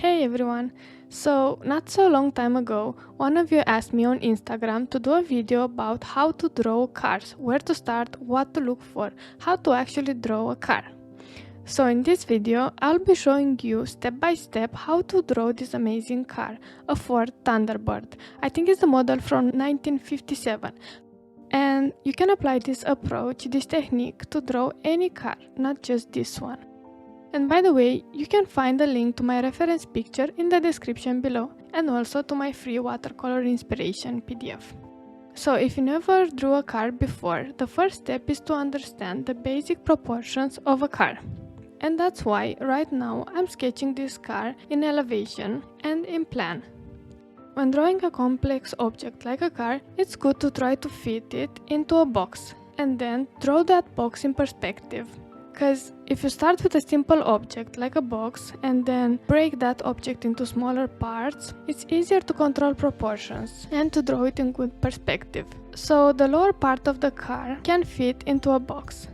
Hey everyone! So, not so long time ago, one of you asked me on Instagram to do a video about how to draw cars, where to start, what to look for, how to actually draw a car. So in this video, I'll be showing you step by step how to draw this amazing car, a Ford Thunderbird. I think it's a model from 1957. And you can apply this approach, this technique, to draw any car, not just this one. And by the way, you can find a link to my reference picture in the description below, and also to my free watercolor inspiration PDF. So if you never drew a car before, the first step is to understand the basic proportions of a car. And that's why right now I'm sketching this car in elevation and in plan. When drawing a complex object like a car, it's good to try to fit it into a box and then draw that box in perspective. Because if you start with a simple object like a box and then break that object into smaller parts, it's easier to control proportions and to draw it in good perspective. So the lower part of the car can fit into a box.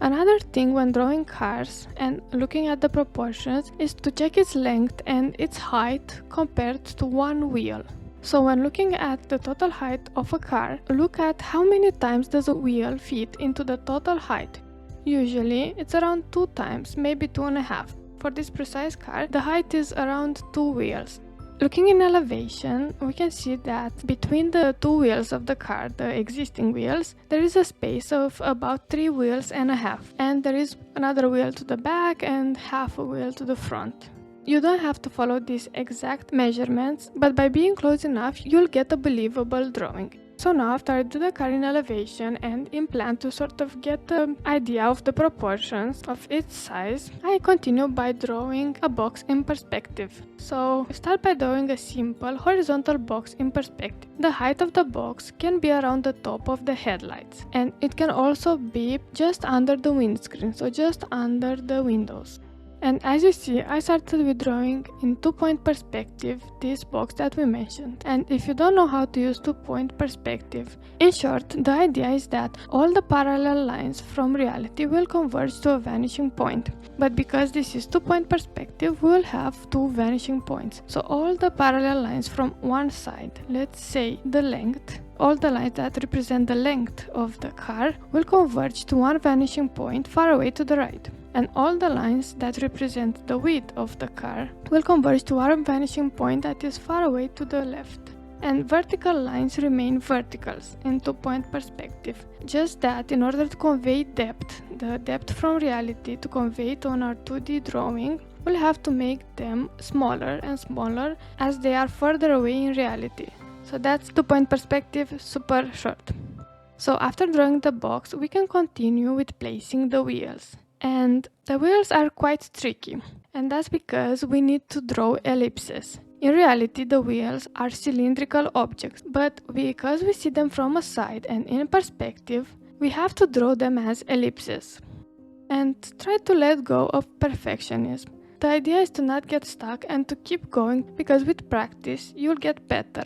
Another thing when drawing cars and looking at the proportions is to check its length and its height compared to one wheel. So when looking at the total height of a car, look at how many times does a wheel fit into the total height. Usually it's around 2 times, maybe 2.5. For this precise car, the height is around 2 wheels. Looking in elevation, we can see that between the 2 wheels of the car, the existing wheels, there is a space of about 3.5 wheels, and there is another wheel to the back and half a wheel to the front. You don't have to follow these exact measurements, but by being close enough, you'll get a believable drawing. So now after I do the car in elevation and in plan to sort of get the idea of the proportions of its size, I continue by drawing a box in perspective. So start by drawing a simple horizontal box in perspective. The height of the box can be around the top of the headlights, and it can also be just under the windscreen, so just under the windows. And as you see, I started with drawing in 2-point perspective this box that we mentioned. And if you don't know how to use 2-point perspective, in short, the idea is that all the parallel lines from reality will converge to a vanishing point. But because this is 2-point perspective, we will have 2 vanishing points. So all the parallel lines from one side, let's say the length, all the lines that represent the length of the car will converge to one vanishing point far away to the right. And all the lines that represent the width of the car will converge to one vanishing point that is far away to the left. And vertical lines remain verticals in 2-point perspective. Just that in order to convey depth, the depth from reality to convey it on our 2D drawing, we'll have to make them smaller and smaller as they are further away in reality. So that's 2-point perspective, super short. So after drawing the box, we can continue with placing the wheels. And the wheels are quite tricky, and that's because we need to draw ellipses. In reality, the wheels are cylindrical objects, but because we see them from a side and in perspective, we have to draw them as ellipses. And try to let go of perfectionism. The idea is to not get stuck and to keep going, because with practice, you'll get better.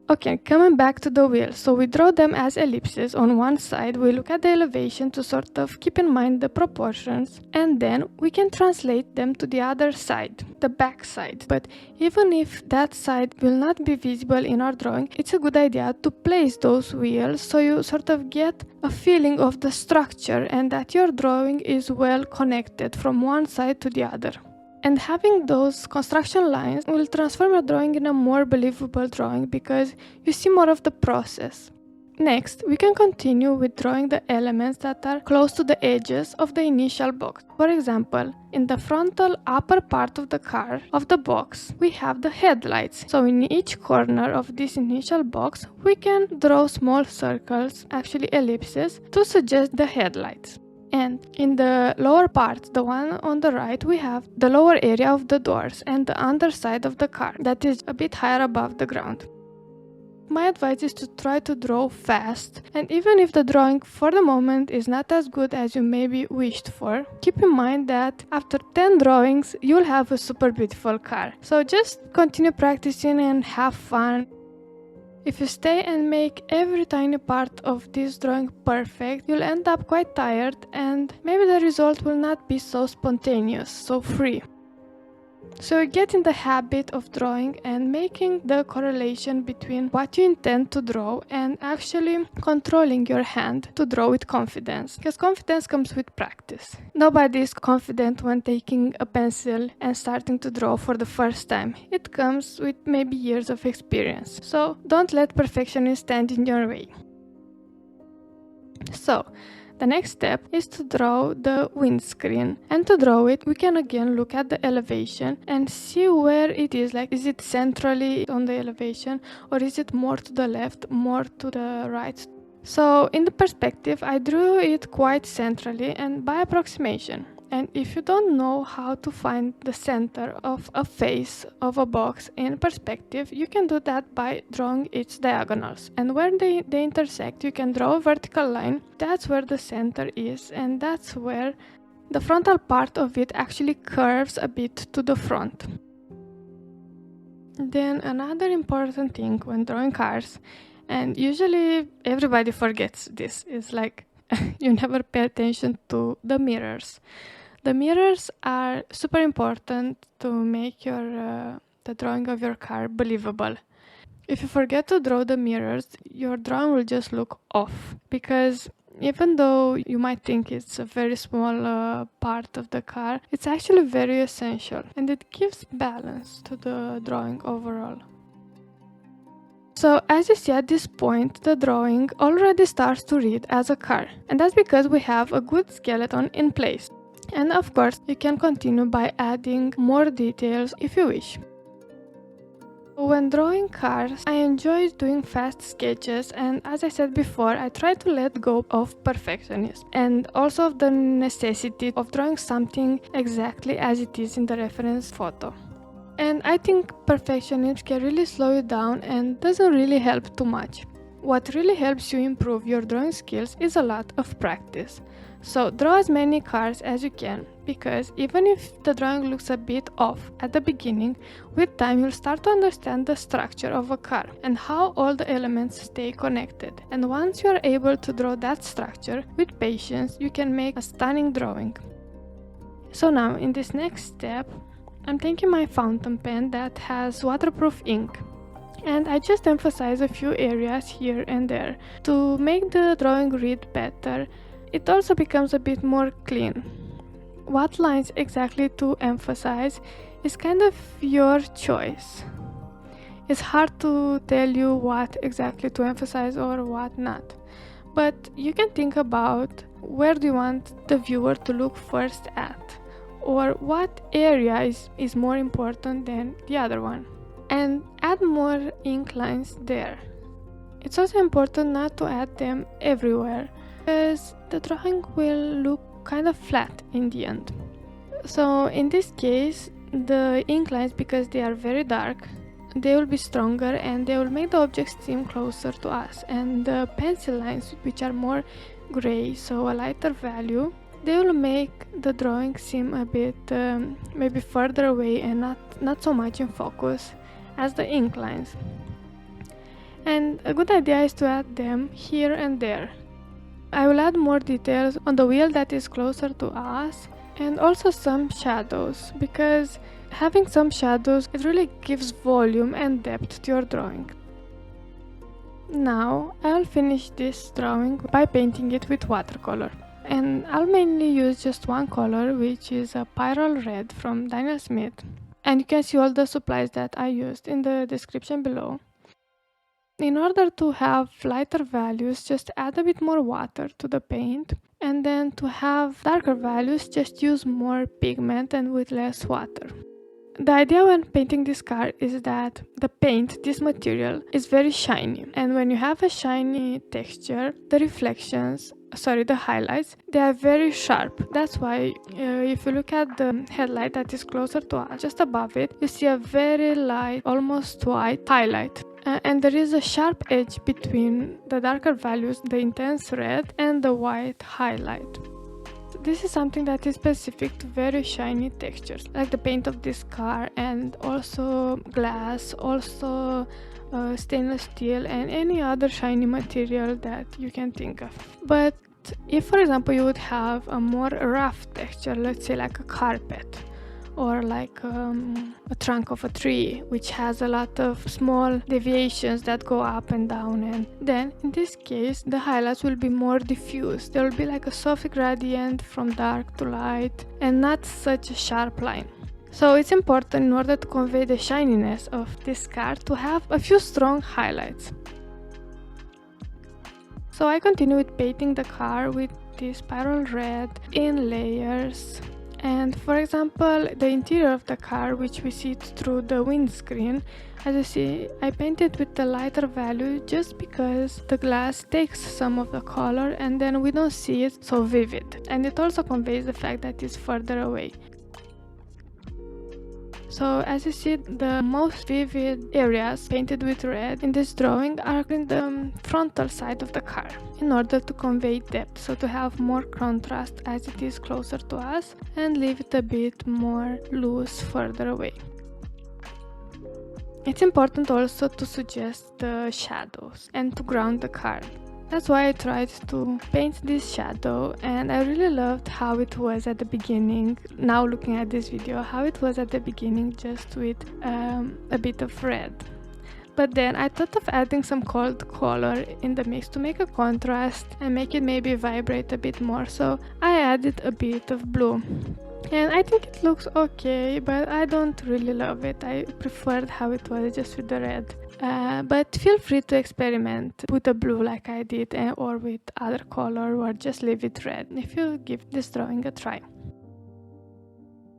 Okay, coming back to the wheels, so we draw them as ellipses on one side, we look at the elevation to sort of keep in mind the proportions, and then we can translate them to the other side, the back side. But even if that side will not be visible in our drawing, it's a good idea to place those wheels so you sort of get a feeling of the structure and that your drawing is well connected from one side to the other. And having those construction lines will transform your drawing in a more believable drawing because you see more of the process. Next, we can continue with drawing the elements that are close to the edges of the initial box. For example, in the frontal upper part of the car, of the box, we have the headlights. So in each corner of this initial box, we can draw small circles, actually ellipses, to suggest the headlights. And in the lower part, the one on the right, we have the lower area of the doors and the underside of the car that is a bit higher above the ground. My advice is to try to draw fast, and even if the drawing for the moment is not as good as you maybe wished for, keep in mind that after 10 drawings, you'll have a super beautiful car. So just continue practicing and have fun. If you stay and make every tiny part of this drawing perfect, you'll end up quite tired and maybe the result will not be so spontaneous, so free. So get in the habit of drawing and making the correlation between what you intend to draw and actually controlling your hand to draw with confidence. Because confidence comes with practice. Nobody is confident when taking a pencil and starting to draw for the first time. It comes with maybe years of experience. So don't let perfectionism stand in your way. So, the next step is to draw the windscreen, and to draw it we can again look at the elevation and see where it is, like is it centrally on the elevation or is it more to the left, more to the right. So in the perspective I drew it quite centrally and by approximation. And if you don't know how to find the center of a face of a box in perspective, you can do that by drawing its diagonals. And where they intersect, you can draw a vertical line. That's where the center is, and that's where the frontal part of it actually curves a bit to the front. Then another important thing when drawing cars, and usually everybody forgets this, is like you never pay attention to the mirrors. The mirrors are super important to make the drawing of your car believable. If you forget to draw the mirrors, your drawing will just look off, because even though you might think it's a very small part of the car, it's actually very essential and it gives balance to the drawing overall. So as you see at this point, the drawing already starts to read as a car, and that's because we have a good skeleton in place. And of course, you can continue by adding more details if you wish. When drawing cars, I enjoy doing fast sketches, and as I said before, I try to let go of perfectionism and also of the necessity of drawing something exactly as it is in the reference photo. And I think perfectionism can really slow you down and doesn't really help too much. What really helps you improve your drawing skills is a lot of practice. So draw as many cars as you can, because even if the drawing looks a bit off at the beginning, with time you'll start to understand the structure of a car and how all the elements stay connected. And once you are able to draw that structure, with patience you can make a stunning drawing. So now in this next step, I'm taking my fountain pen that has waterproof ink, and I just emphasize a few areas here and there to make the drawing read better. It also becomes a bit more clean. What lines exactly to emphasize is kind of your choice. It's hard to tell you what exactly to emphasize or what not, but you can think about where do you want the viewer to look first at, or what area is more important than the other one, and add more ink lines there. It's also important not to add them everywhere, because the drawing will look kind of flat in the end. So in this case, the ink lines, because they are very dark, they will be stronger and they will make the object seem closer to us, and the pencil lines, which are more gray, so a lighter value, they will make the drawing seem a bit maybe further away and not so much in focus as the ink lines. And a good idea is to add them here and there. I will add more details on the wheel that is closer to us, and also some shadows, because having some shadows, it really gives volume and depth to your drawing. Now I'll finish this drawing by painting it with watercolor, and I'll mainly use just one color, which is a Pyrrole Red from Daniel Smith, and you can see all the supplies that I used in the description below. In order to have lighter values, just add a bit more water to the paint, and then to have darker values, just use more pigment and with less water. The idea when painting this car is that the paint, this material, is very shiny, and when you have a shiny texture, the highlights, they are very sharp. That's why if you look at the headlight that is closer to us, just above it, you see a very light, almost white highlight. And there is a sharp edge between the darker values, the intense red, and the white highlight. This is something that is specific to very shiny textures, like the paint of this car, and also glass, also stainless steel, and any other shiny material that you can think of. But if, for example, you would have a more rough texture, let's say like a carpet, or like a trunk of a tree, which has a lot of small deviations that go up and down. And then in this case the highlights will be more diffuse. There will be like a soft gradient from dark to light and not such a sharp line. So it's important, in order to convey the shininess of this car, to have a few strong highlights. So I continue with painting the car with this spiral red in layers. And for example, the interior of the car, which we see through the windscreen, as you see, I painted with the lighter value just because the glass takes some of the color and then we don't see it so vivid. And it also conveys the fact that it's further away. So as you see, the most vivid areas painted with red in this drawing are in the frontal side of the car, in order to convey depth, so to have more contrast as it is closer to us and leave it a bit more loose further away. It's important also to suggest the shadows and to ground the car. That's why I tried to paint this shadow, and I really loved how it was at the beginning. Now looking at this video, how it was at the beginning just with a bit of red. But then I thought of adding some cold color in the mix to make a contrast and make it maybe vibrate a bit more, so I added a bit of blue. And I think it looks okay, but I don't really love it. I preferred how it was just with the red. But feel free to experiment with the blue like I did, or with other color, or just leave it red if you give this drawing a try.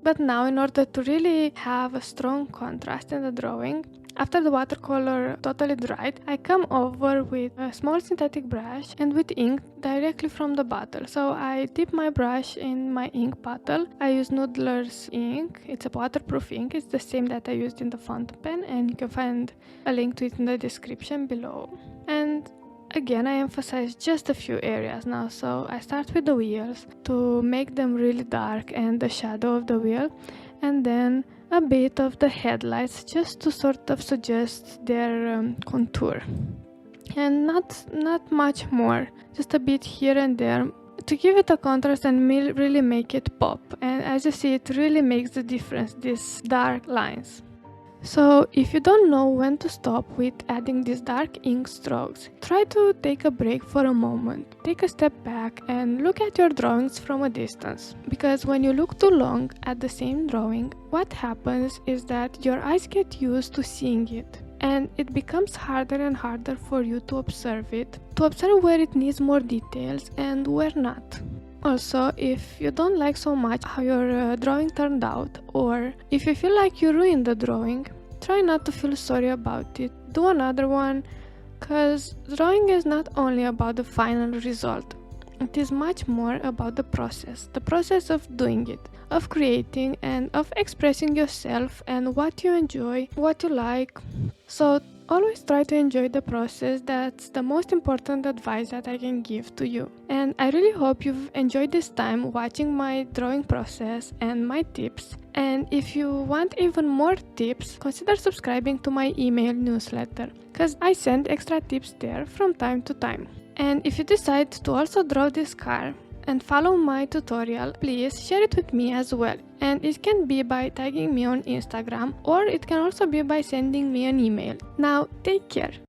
But now, in order to really have a strong contrast in the drawing, after the watercolor totally dried, I come over with a small synthetic brush and with ink directly from the bottle. So I dip my brush in my ink bottle. I use Noodler's ink. It's a waterproof ink. It's the same that I used in the fountain pen, and you can find a link to it in the description below. And again, I emphasize just a few areas now. So I start with the wheels to make them really dark and the shadow of the wheel, and then a bit of the headlights just to sort of suggest their contour, and not much more, just a bit here and there to give it a contrast and really make it pop. And as you see, it really makes the difference, these dark lines. So if you don't know when to stop with adding these dark ink strokes, try to take a break for a moment, take a step back and look at your drawings from a distance. Because when you look too long at the same drawing, what happens is that your eyes get used to seeing it, and it becomes harder and harder for you to observe it, to observe where it needs more details and where not. Also, if you don't like so much how your drawing turned out, or if you feel like you ruined the drawing, try not to feel sorry about it. Do another one, cause drawing is not only about the final result. It is much more about the process of doing it, of creating and of expressing yourself and what you enjoy, what you like. So always try to enjoy the process. That's the most important advice that I can give to you. And I really hope you've enjoyed this time watching my drawing process and my tips. And if you want even more tips, consider subscribing to my email newsletter, because I send extra tips there from time to time. And if you decide to also draw this car and follow my tutorial, please share it with me as well. And it can be by tagging me on Instagram, or it can also be by sending me an email. Now, take care!